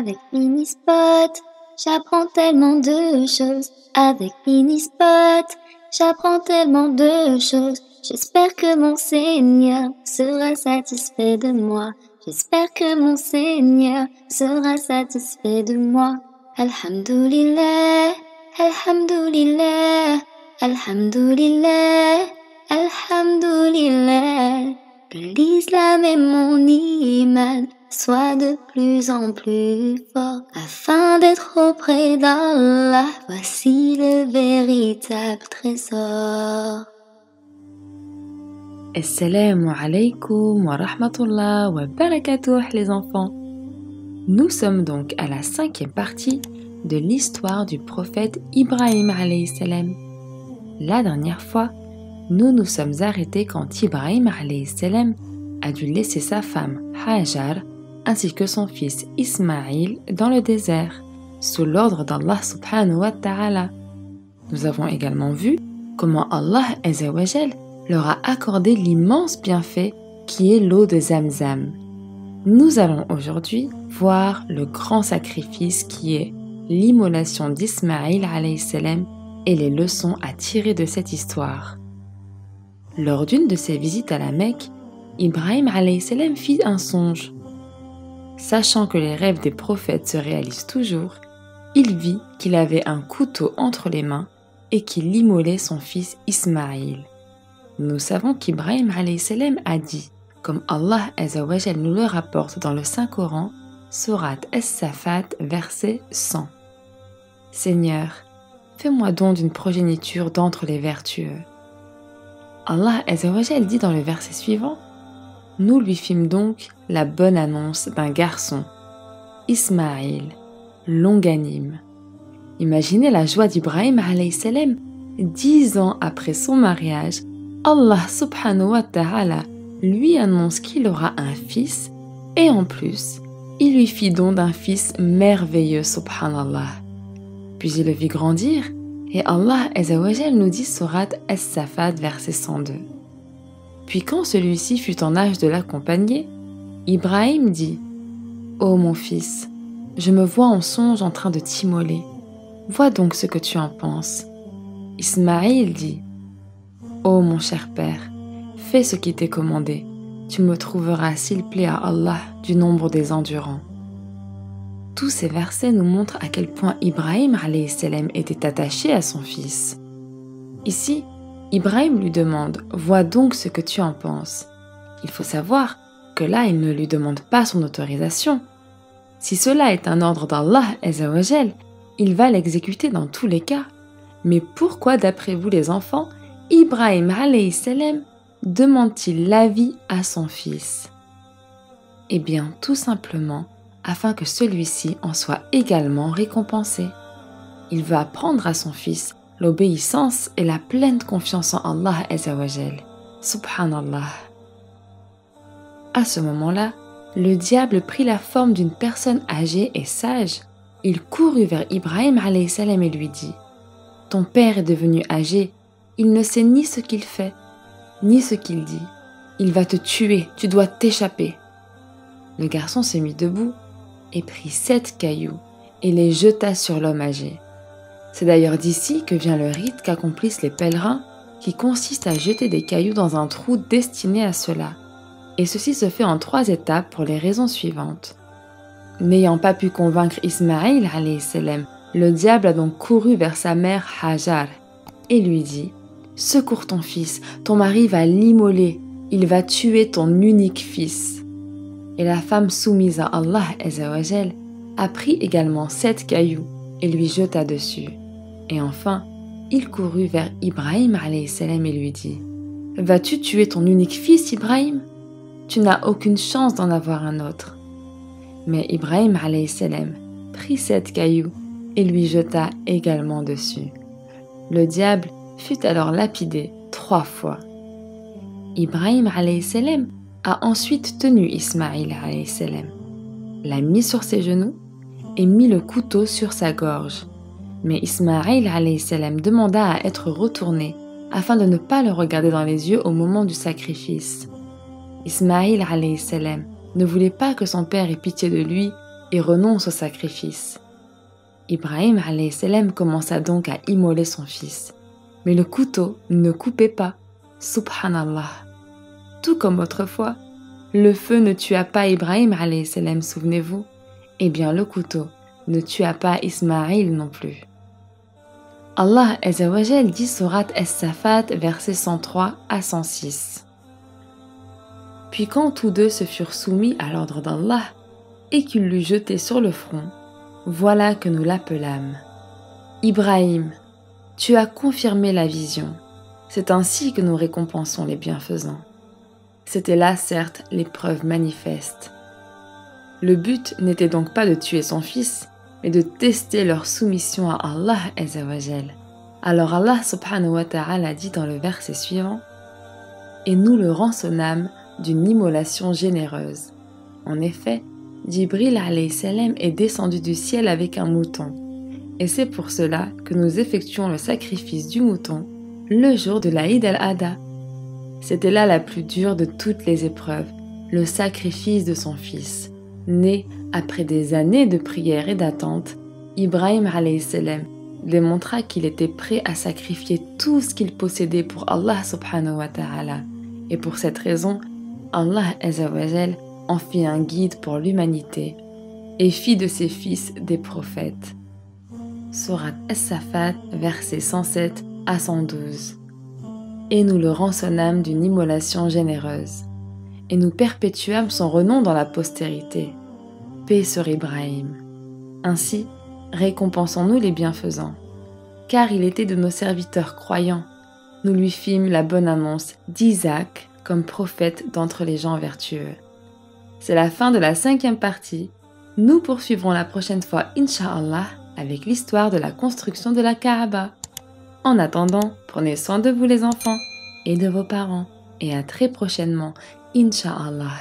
Avec Minispot, j'apprends tellement de choses. Avec Minispot, j'apprends tellement de choses. J'espère que mon Seigneur sera satisfait de moi. J'espère que mon Seigneur sera satisfait de moi. Alhamdulillah, Alhamdulillah, Alhamdulillah, Alhamdulillah. Que l'islam et mon iman soient de plus en plus forts afin d'être auprès d'Allah. Voici le véritable trésor. Assalamu alaikum wa rahmatullah wa barakatuh les enfants. Nous sommes donc à la 5e partie de l'histoire du prophète Ibrahim alayhi salam. La dernière fois, nous nous sommes arrêtés quand Ibrahim alayhi salam a dû laisser sa femme Hajar ainsi que son fils Ismaïl dans le désert sous l'ordre d'Allah subhanahu wa ta'ala. Nous avons également vu comment Allah azza wa jal leur a accordé l'immense bienfait qui est l'eau de Zamzam. Nous allons aujourd'hui voir le grand sacrifice qui est l'immolation d'Ismaïl alayhi salam et les leçons à tirer de cette histoire. Lors d'une de ses visites à la Mecque, Ibrahim alayhi salam fit un songe. Sachant que les rêves des prophètes se réalisent toujours, il vit qu'il avait un couteau entre les mains et qu'il immolait son fils Ismaïl. Nous savons qu'Ibrahim alayhi salam a dit, comme Allah azza wa jal nous le rapporte dans le Saint-Coran, Sourate As-Safat, verset 100. Seigneur, fais-moi don d'une progéniture d'entre les vertueux. Allah azza wa jal dit dans le verset suivant, nous lui fîmes donc la bonne annonce d'un garçon, Ismaïl, longanime. Imaginez la joie d'Ibrahim alayhi salam, 10 ans après son mariage, Allah subhanahu wa ta'ala lui annonce qu'il aura un fils et en plus, il lui fit don d'un fils merveilleux subhanallah. Puis il le vit grandir et Allah azza wa jal nous dit sourate As-Safat verset 102. Puis quand celui-ci fut en âge de l'accompagner, Ibrahim dit « Ô mon fils, je me vois en songe en train de t'immoler. Vois donc ce que tu en penses. » Ismaïl dit « Ô mon cher père, fais ce qui t'est commandé. Tu me trouveras, s'il plaît à Allah, du nombre des endurants. » Tous ces versets nous montrent à quel point Ibrahim alayhi salam était attaché à son fils. Ici, Ibrahim lui demande « Vois donc ce que tu en penses. » Il faut savoir que là, il ne lui demande pas son autorisation. Si cela est un ordre d'Allah azza wa jal, il va l'exécuter dans tous les cas. Mais pourquoi, d'après vous les enfants, Ibrahim alayhi salam demande-t-il l'avis à son fils? Eh bien, tout simplement, afin que celui-ci en soit également récompensé. Il veut apprendre à son fils l'obéissance et la pleine confiance en Allah azza wa jal. Subhanallah. À ce moment-là, le diable prit la forme d'une personne âgée et sage. Il courut vers Ibrahim alayhi salam et lui dit « Ton père est devenu âgé, il ne sait ni ce qu'il fait, ni ce qu'il dit. Il va te tuer, tu dois t'échapper. » Le garçon se mit debout et prit 7 cailloux et les jeta sur l'homme âgé. C'est d'ailleurs d'ici que vient le rite qu'accomplissent les pèlerins qui consiste à jeter des cailloux dans un trou destiné à cela. Et ceci se fait en 3 étapes pour les raisons suivantes. N'ayant pas pu convaincre Ismaïl alayhi salam, le diable a donc couru vers sa mère Hajar et lui dit « Secours ton fils, ton mari va l'immoler, il va tuer ton unique fils. » Et la femme soumise à Allah azza wa jal a pris également 7 cailloux et lui jeta dessus. Et enfin, il courut vers Ibrahim alayhi salam et lui dit « Vas-tu tuer ton unique fils, Ibrahim? Tu n'as aucune chance d'en avoir un autre. » Mais Ibrahim alayhi salam prit 7 cailloux et lui jeta également dessus. Le diable fut alors lapidé 3 fois. Ibrahim alayhi salam a ensuite tenu Ismaïl alayhi salam, l'a mis sur ses genoux et mit le couteau sur sa gorge. Mais Ismaïl alayhi salam demanda à être retourné afin de ne pas le regarder dans les yeux au moment du sacrifice. Ismaïl alayhi salam ne voulait pas que son père ait pitié de lui et renonce au sacrifice. Ibrahim alayhi salam commença donc à immoler son fils. Mais le couteau ne coupait pas. Subhanallah. Tout comme autrefois, le feu ne tua pas Ibrahim alayhi salam, souvenez-vous. Eh bien le couteau ne tua pas Ismaïl non plus. Allah Azza wa Jal dit sourate As-Safat, versets 103 à 106. Puis quand tous deux se furent soumis à l'ordre d'Allah et qu'il l'eut jeté sur le front, voilà que nous l'appelâmes. Ibrahim, tu as confirmé la vision. C'est ainsi que nous récompensons les bienfaisants. C'était là, certes, l'épreuve manifeste. Le but n'était donc pas de tuer son fils, mais de tester leur soumission à Allah Azza wa Jal. Alors Allah subhanahu wa ta'ala dit dans le verset suivant « Et nous le rançonnâmes d'une immolation généreuse. » En effet, Jibril alayhi salam est descendu du ciel avec un mouton. Et c'est pour cela que nous effectuons le sacrifice du mouton le jour de l'Aïd al-Adha. C'était là la plus dure de toutes les épreuves, le sacrifice de son fils. Né après des années de prière et d'attente, Ibrahim alayhi salam démontra qu'il était prêt à sacrifier tout ce qu'il possédait pour Allah subhanahu wa ta'ala. Et pour cette raison, Allah Azza wa Jal en fit un guide pour l'humanité et fit de ses fils des prophètes. Sourate As-Safat, versets 107 à 112. Et nous le rançonnâmes d'une immolation généreuse, et nous perpétuâmes son renom dans la postérité. Paix sur Ibrahim. Ainsi, récompensons-nous les bienfaisants. Car il était de nos serviteurs croyants. Nous lui fîmes la bonne annonce d'Isaac comme prophète d'entre les gens vertueux. C'est la fin de la 5e partie. Nous poursuivrons la prochaine fois, Inch'Allah, avec l'histoire de la construction de la Kaaba. En attendant, prenez soin de vous les enfants et de vos parents. Et à très prochainement, Inch'Allah.